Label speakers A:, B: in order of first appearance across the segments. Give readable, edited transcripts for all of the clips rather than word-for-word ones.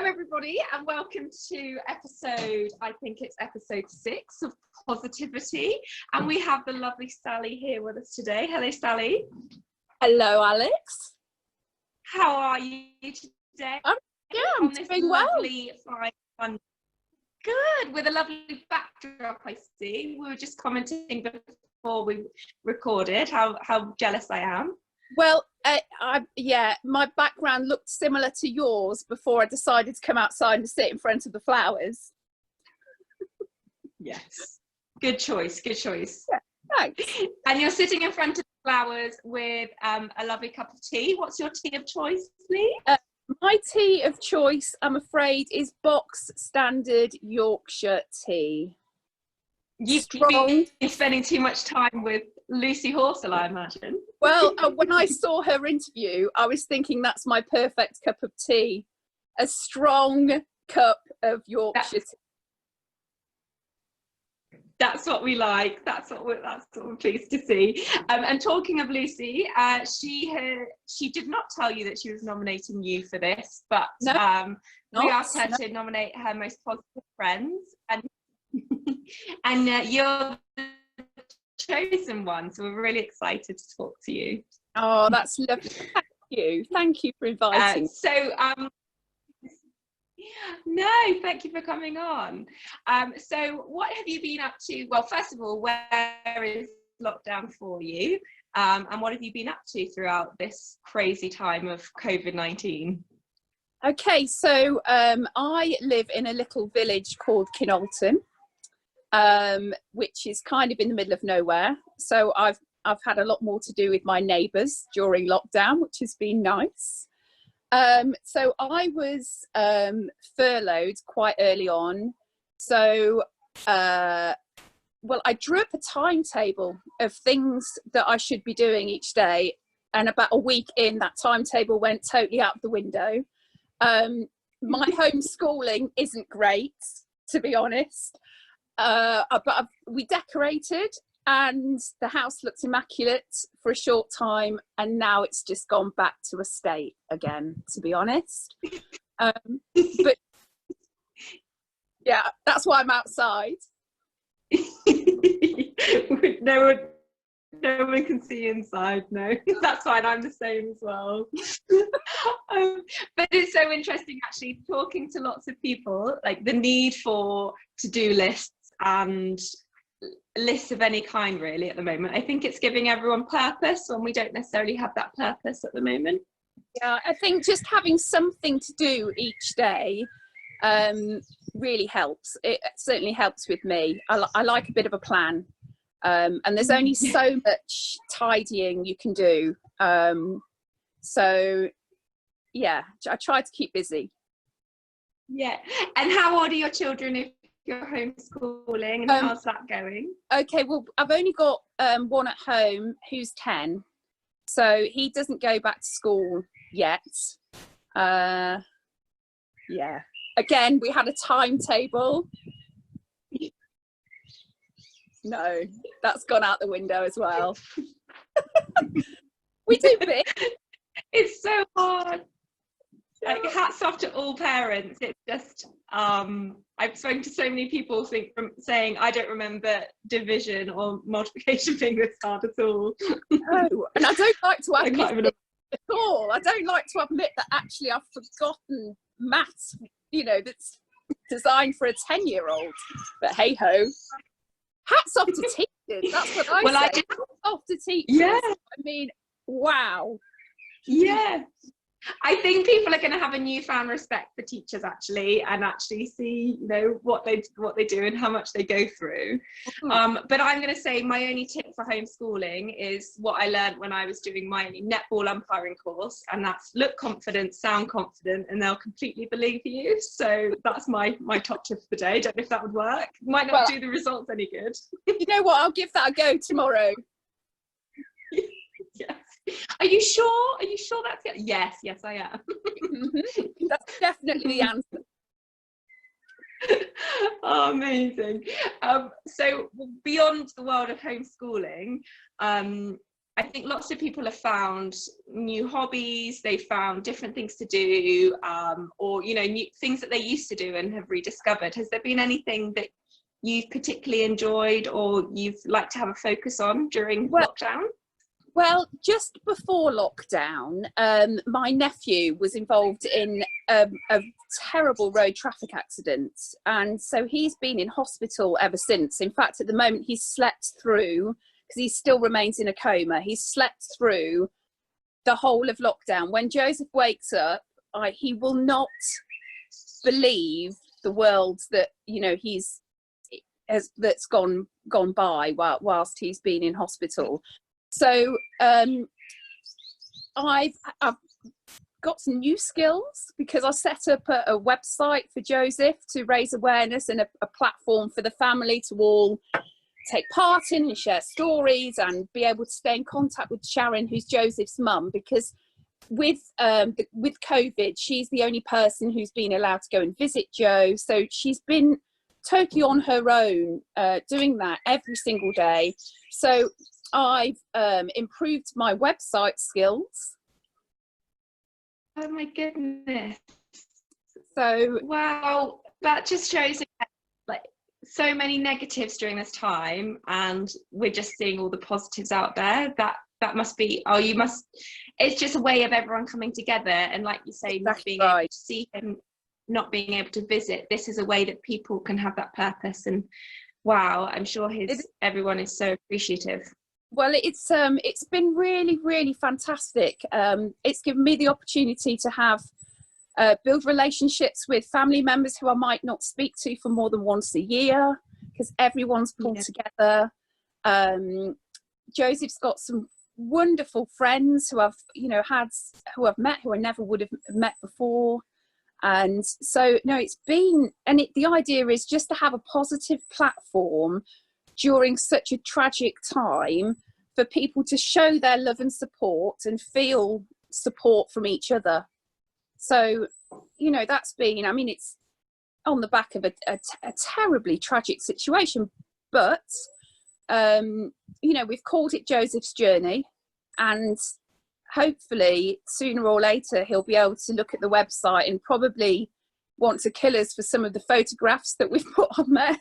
A: everybody, and welcome to episode, I think it's episode 6 of Positivity. And we have the lovely Sally here with us today. Hello, Sally.
B: Hello, Alex.
A: How are you today?
B: I'm doing well.
A: Fine. Good, with a lovely backdrop, I see. We were just commenting before we recorded how jealous I am.
B: Well, my background looked similar to yours before I decided to come outside and sit in front of the flowers.
A: Yes, good choice.
B: Yeah, thanks.
A: And you're sitting in front of the flowers with a lovely cup of tea. What's your tea of choice, please?
B: My tea of choice, I'm afraid, is box standard Yorkshire tea.
A: You've been spending too much time with Lucy Horsell, I imagine.
B: Well, when I saw her interview, I was thinking that's my perfect cup of tea. A strong cup of Yorkshire tea.
A: That's what we like. That's what we're pleased to see. And talking of Lucy, she did not tell you that she was nominating you for this, but we asked her to nominate her most positive friends, and you're the chosen one. So we're really excited to talk to you.
B: Oh, that's lovely. Thank you for inviting.
A: No, thank you for coming on. So what have you been up to? Well, first of all, where is lockdown for you? And what have you been up to throughout this crazy time of COVID-19?
B: Okay, so I live in a little village called Kinalton, which is kind of in the middle of nowhere. So I've had a lot more to do with my neighbours during lockdown, which has been nice. So I was furloughed quite early on. So, I drew up a timetable of things that I should be doing each day. And about a week in, that timetable went totally out the window. My homeschooling isn't great, to be honest. But we decorated and the house looked immaculate for a short time, and now it's just gone back to a state again, to be honest. But yeah, that's why I'm outside.
A: No one can see inside. No, that's fine. I'm the same as well. But it's so interesting, actually, talking to lots of people, like the need for to-do lists and lists of any kind, really, at the moment. I think it's giving everyone purpose when we don't necessarily have that purpose at the moment.
B: Yeah, I think just having something to do each day really helps. It certainly helps with me. I like a bit of a plan, and there's only so much tidying you can do. So yeah, I try to keep busy. Yeah.
A: And how old are your children if you're homeschooling, and how's that going?
B: Okay, well, I've only got one at home who's 10, so he doesn't go back to school yet. Yeah, again, we had a timetable. No, that's gone out the window as well. We do big.
A: It's so hard. Like, hats off to all parents. It's just I've spoken to so many people saying I don't remember division or multiplication being this hard at all.
B: No, and I don't like to admit it at all. I don't like to admit that actually I've forgotten maths, that's designed for a 10-year-old. But hey ho, hats off to teachers. That's what I say. Hats off to teachers.
A: Yeah.
B: I mean, wow.
A: Yeah. I think people are going to have a newfound respect for teachers, actually, and actually see, what they do and how much they go through. But I'm going to say my only tip for homeschooling is what I learned when I was doing my netball umpiring course, and that's look confident, sound confident, and they'll completely believe you. So that's my top tip of the day. Don't know if that would work. Might not do the results any good.
B: You know what? I'll give that a go tomorrow.
A: Yes. Are you sure? That's it? Yes, I am.
B: That's definitely the answer.
A: Oh, amazing. So beyond the world of homeschooling, I think lots of people have found new hobbies, they've found different things to do, or, you know, new things that they used to do and have rediscovered. Has there been anything that you've particularly enjoyed or you've liked to have a focus on during lockdown?
B: Well, just before lockdown, my nephew was involved in a terrible road traffic accident. And so he's been in hospital ever since. In fact, at the moment, he's slept through, because he still remains in a coma, he's slept through the whole of lockdown. When Joseph wakes up, he will not believe the world that, you know, that's gone by whilst he's been in hospital. So I've got some new skills, because I set up a website for Joseph to raise awareness, and a platform for the family to all take part in and share stories and be able to stay in contact with Sharon, who's Joseph's mum, because with COVID, she's the only person who's been allowed to go and visit Joe. So she's been totally on her own, doing that every single day. So I've improved my website skills.
A: Oh my goodness.
B: So
A: wow, that just shows like so many negatives during this time, and we're just seeing all the positives out there. That must be, it's just a way of everyone coming together, and like you say, not being able to see him, not being able to visit, this is a way that people can have that purpose. And wow, I'm sure everyone is so appreciative.
B: Well, it's been really, really fantastic. It's given me the opportunity to have build relationships with family members who I might not speak to for more than once a year, because everyone's pulled together. Joseph's got some wonderful friends who I've met, who I never would have met before. And so the idea is just to have a positive platform during such a tragic time for people to show their love and support and feel support from each other. So, you know, that's been, I mean, it's on the back of a terribly tragic situation, but, you know, we've called it Joseph's Journey, and hopefully sooner or later he'll be able to look at the website and probably want to kill us for some of the photographs that we've put on there.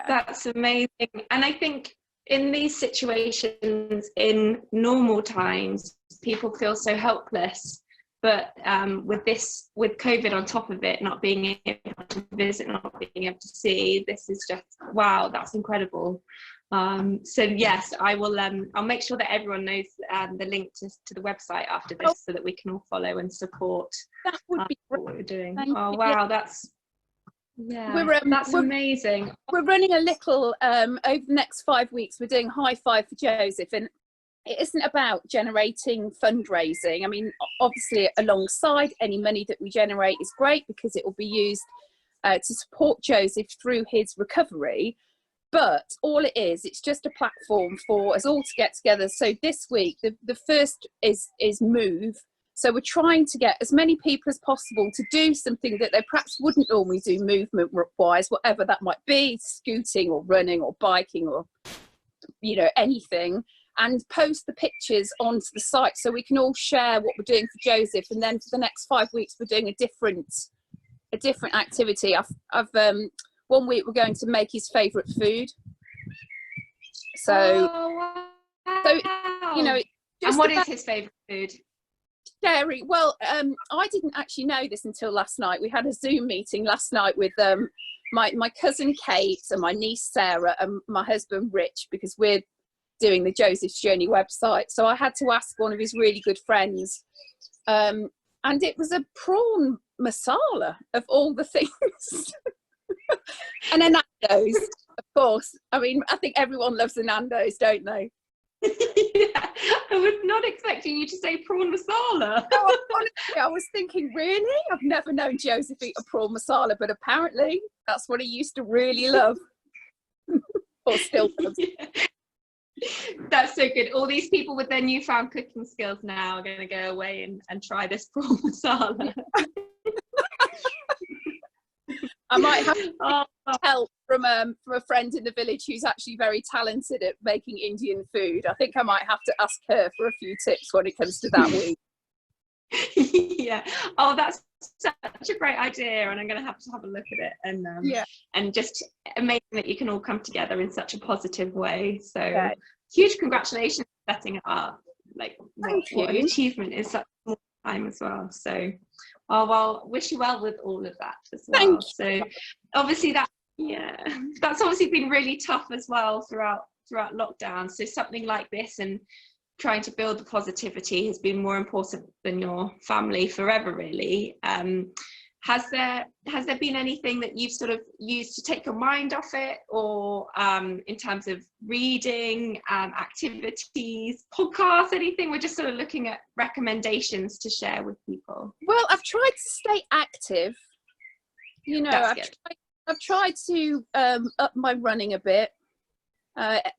A: That's amazing. And I think in these situations, in normal times, people feel so helpless, but with COVID on top of it, not being able to visit, not being able to see, this is just, wow, that's incredible. So yes, I will I'll make sure that everyone knows the link to the website after this, so that we can all follow and support
B: that would be
A: what we're doing.
B: Thank
A: oh
B: you.
A: Wow, that's that's amazing.
B: We're running a little over the next 5 weeks. We're doing High Five for Joseph, and it isn't about generating fundraising. I mean, obviously alongside any money that we generate is great, because it will be used to support Joseph through his recovery. But all it is, it's just a platform for us all to get together. So this week, the first is Move. So we're trying to get as many people as possible to do something that they perhaps wouldn't normally do movement-wise, whatever that might be, scooting or running or biking or, you know, anything, and post the pictures onto the site so we can all share what we're doing for Joseph. And then for the next 5 weeks, we're doing a different activity. I've 1 week we're going to make his favourite food. So,
A: wow.
B: You know,
A: and what is his favourite food?
B: Dairy. Well, I didn't actually know this until last night. We had a Zoom meeting last night with my cousin Kate and my niece Sarah and my husband Rich, because we're doing the Joseph's Journey website. So I had to ask one of his really good friends, and it was a prawn masala of all the things. And a Nando's, of course. I mean, I think everyone loves the Nando's, don't they?
A: Yeah, I was not expecting you to say prawn masala.
B: No, honestly, I was thinking, really? I've never known Joseph eat a prawn masala, but apparently that's what he used to really love. Or still loves.
A: Yeah. That's so good. All these people with their newfound cooking skills now are going to go away and try this prawn masala.
B: I might have
A: Oh,
B: help from a friend in the village who's actually very talented at making Indian food. I think I might have to ask her for a few tips when it comes to that week.
A: yeah. Oh, that's such a great idea, and I'm going to have a look at it. And and just amazing that you can all come together in such a positive way. So huge congratulations for setting it up. Like, what an achievement is such a small time as well. So, oh well, wish you well with all of that as well. So obviously that's obviously been really tough as well throughout lockdown. So something like this and trying to build the positivity has been more important than your family forever, really. Has there been anything that you've sort of used to take your mind off it, or in terms of reading, activities, podcasts, anything? We're just sort of looking at recommendations to share with people.
B: Well, I've tried to stay active. You know, I've tried to up my running a bit.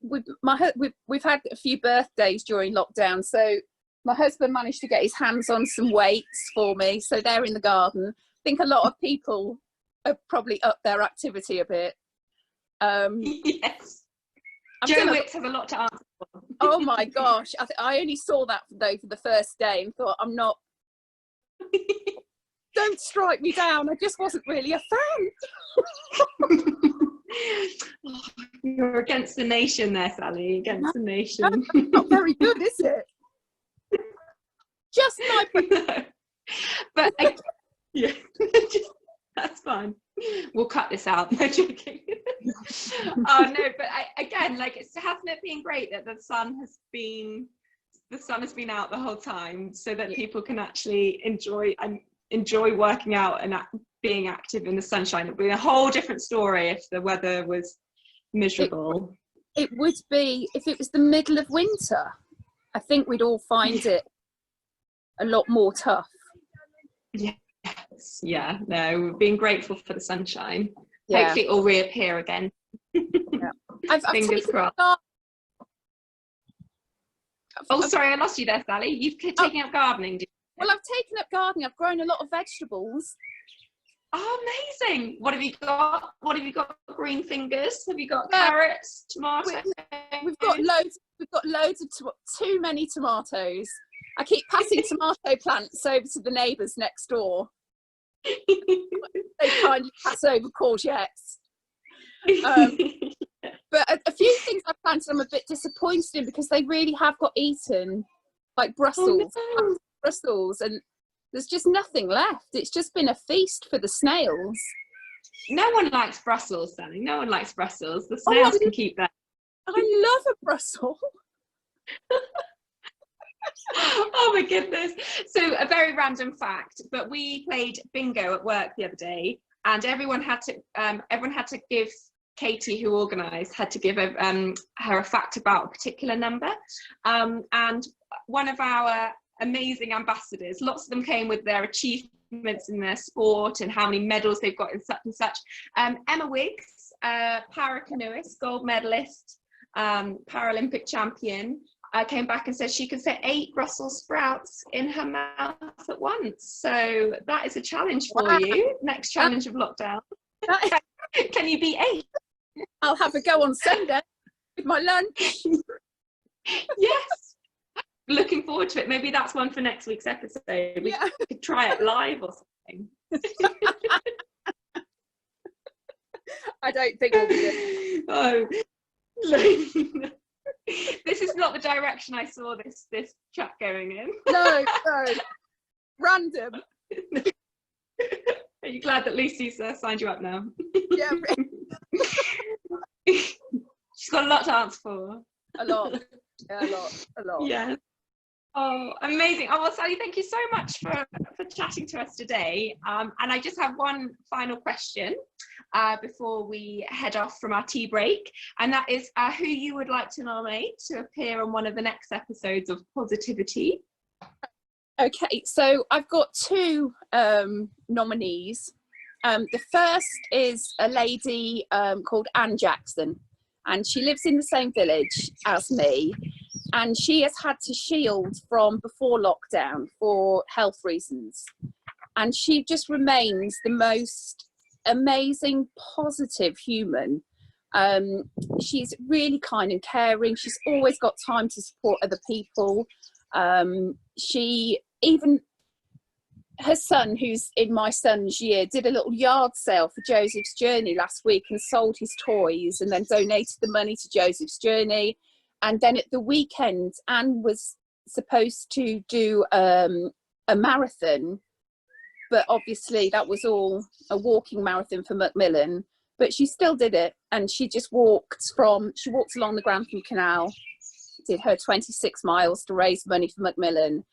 B: We've had a few birthdays during lockdown, so my husband managed to get his hands on some weights for me, so they're in the garden. I think a lot of people have probably upped their activity a bit.
A: Yes, Joe Wicks has a lot to answer for.
B: Oh my gosh, I only saw that though for the first day and thought, I'm not don't strike me down, I just wasn't really a fan.
A: Oh, you're against the nation there, Sally. Against the nation.
B: That's not very good, is it? Just my
A: no. But yeah, that's fine. We'll cut this out. No joking. Oh no, but again, like, hasn't it been great that the sun has been out the whole time, so that people can actually enjoy working out and being active in the sunshine? It would be a whole different story if the weather was miserable.
B: It would be if it was the middle of winter. I think we'd all find it a lot more tough. Yes.
A: Yeah, no, we're being grateful for the sunshine.
B: Yeah.
A: Hopefully it will reappear again.
B: Yeah. I've
A: Fingers crossed. Sorry, I lost you there, Sally. You've taken up gardening, did you?
B: Well, I've taken up gardening. I've grown a lot of vegetables.
A: Oh, amazing! What have you got? Green fingers? Have you got carrots, tomatoes?
B: We've got loads. We've got loads of too many tomatoes. I keep passing tomato plants over to the neighbours next door. They kindly pass over courgettes. But a few things I've planted I'm a bit disappointed in, because they really have got eaten, like Brussels.
A: Oh, no.
B: Brussels, and there's just nothing left. It's just been a feast for the snails.
A: No one likes Brussels, Sally. No one likes Brussels. The snails can keep that.
B: I love a Brussels.
A: Oh my goodness. So a very random fact, but we played bingo at work the other day, and everyone had to give Katie, who organised, had to give her a fact about a particular number, and one of our amazing ambassadors, lots of them came with their achievements in their sport and how many medals they've got in such and such. Emma Wiggs, para canoeist, gold medalist, Paralympic champion, came back and said she could fit 8 Brussels sprouts in her mouth at once. So that is a challenge for you. Next challenge of lockdown. Can you beat 8?
B: I'll have a go on Sunday with my lunch.
A: Yes. Looking forward to it. Maybe that's one for next week's episode. We could try it live or something.
B: I don't think we'll be good.
A: Oh, this is not the direction I saw this chat going in.
B: No. Random.
A: Are you glad that Lucy's signed you up now?
B: Yeah.
A: She's got a lot to answer for.
B: A lot. A lot.
A: Yeah. Oh, amazing. Oh, well, Sally, thank you so much for chatting to us today. And I just have one final question before we head off from our tea break. And that is who you would like to nominate to appear on one of the next episodes of Positivity.
B: Okay, so I've got 2 nominees. The first is a lady called Anne Jackson, and she lives in the same village as me. And she has had to shield from before lockdown for health reasons. And she just remains the most amazing, positive human. She's really kind and caring. She's always got time to support other people. She even, her son, who's in my son's year, did a little yard sale for Joseph's Journey last week and sold his toys and then donated the money to Joseph's Journey. And then at the weekend, Anne was supposed to do a marathon, but obviously that was all a walking marathon for Macmillan, but she still did it. And she just walked along the Grantham Canal, did her 26 miles to raise money for Macmillan.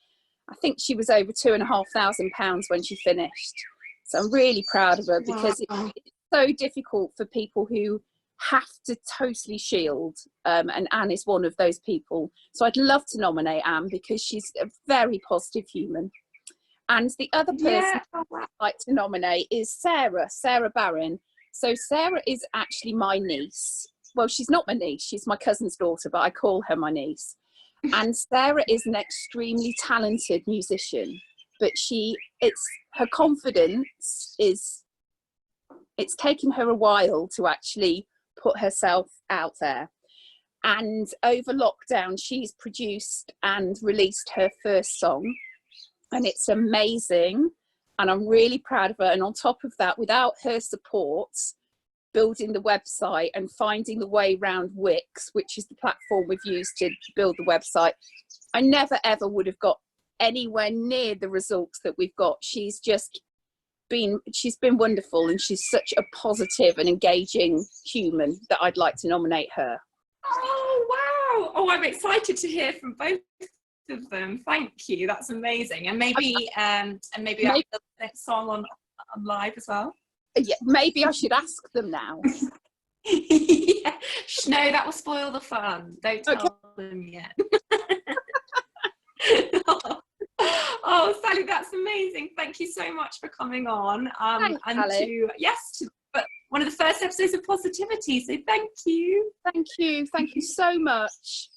B: I think she was over £2,500 when she finished. So I'm really proud of her, because it's so difficult for people who have to totally shield, and Anne is one of those people. So I'd love to nominate Anne, because she's a very positive human. And the other person I'd like to nominate is Sarah Barron. So Sarah is actually my niece. Well, she's not my niece, she's my cousin's daughter, but I call her my niece. And Sarah is an extremely talented musician, but her confidence it's taken her a while to actually put herself out there. And over lockdown, she's produced and released her first song, and it's amazing. And I'm really proud of her. And on top of that, without her support, building the website and finding the way around Wix, which is the platform we've used to build the website, I never ever would have got anywhere near the results that we've got. She's been wonderful, and she's such a positive and engaging human that I'd like to nominate her.
A: Oh wow! Oh, I'm excited to hear from both of them. Thank you. That's amazing. And maybe the next song on live as well.
B: Yeah, maybe I should ask them now.
A: Yeah. No, that will spoil the fun. Don't tell them yet. Oh, Sally, that's amazing. Thank you so much for coming on.
B: Thanks,
A: and
B: Sally.
A: but one of the first episodes of Positivity. So thank you.
B: Thank you so much.